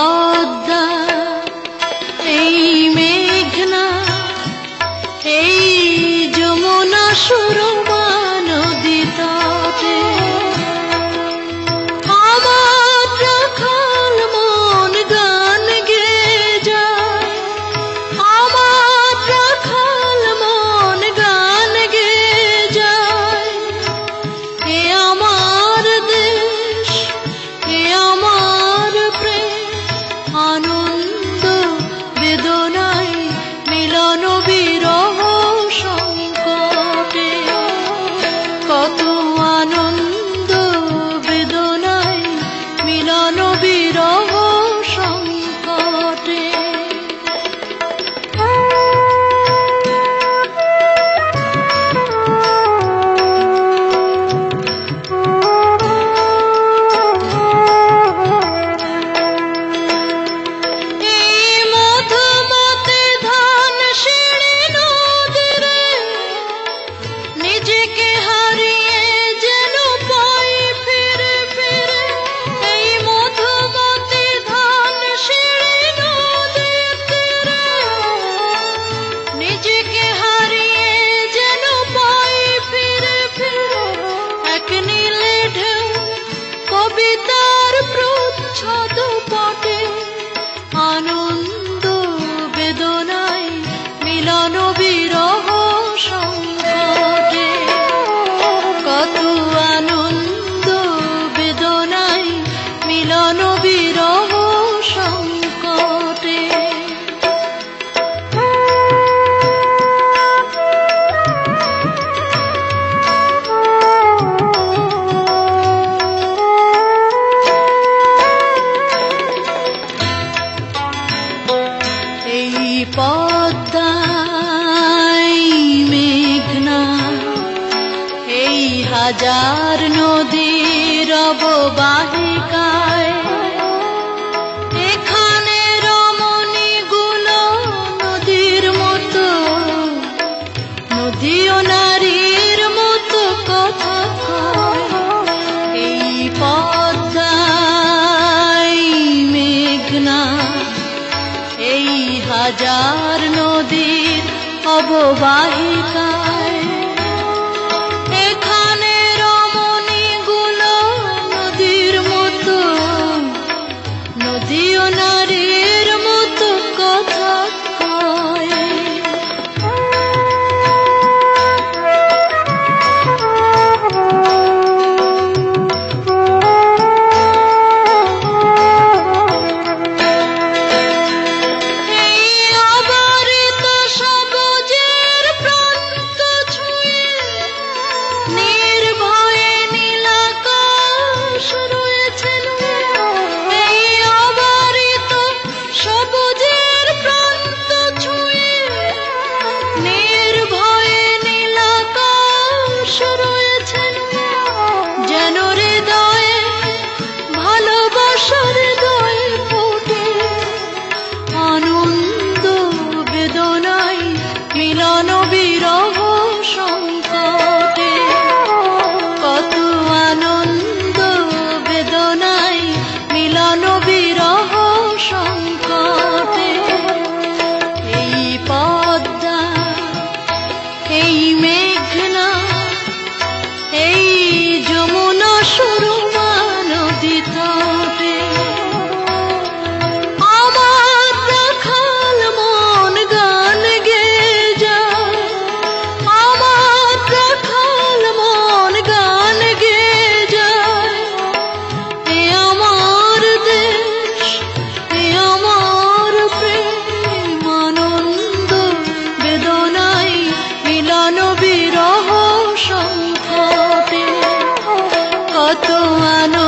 পদ্মা, এই মেঘনা, এই যমুনা সুরমা নদী তটে আমার রাখাল মন গান গেয়ে যায়, আমার রাখাল মন গান গেয়ে যায়। এ আমার দেশ, এ আমার প্রেম, আনন্দ বেদনায় মিলন বিরহ সংকটে, কত আনন্দ বেদনায় মিলন বিরহ সংকটে। কবিতার প্রচ্ছদ পটে আনন্দ বেদনায় মিলন বিরহ সংকটে, কত আনন্দ বেদনায় মিলন বিরহ সংকটে। এই পদ্মা, এই মেঘনা, এই হাজার নদীর অববাহিকায় এখানে রমণীগুলো নদীর মতো, নদীও নারীর মতো কথা কয়। এই পদ্মা, এই মেঘনা, এই হাজার নদীর অববাহিকায় এখানে রমণীগুলো নদীর মতো, নদীও নারীর মতো কথা কয়। মিলন বিরহ সংকটে, কত আনন্দ বেদনায় মিলন বিরহ সংকটে। এই পদ্মা, এই মেঘনা, এই যমুনা সুরমা নদী তটে আমার রাখাল মন গান গেয়ে যায়, আমার রাখাল মন গান গেয়ে যায়। এ আমার দেশ, এ আমার প্রেম, আনন্দ বেদনায় মিলন বিরহ সংকটে, কত আনন্দ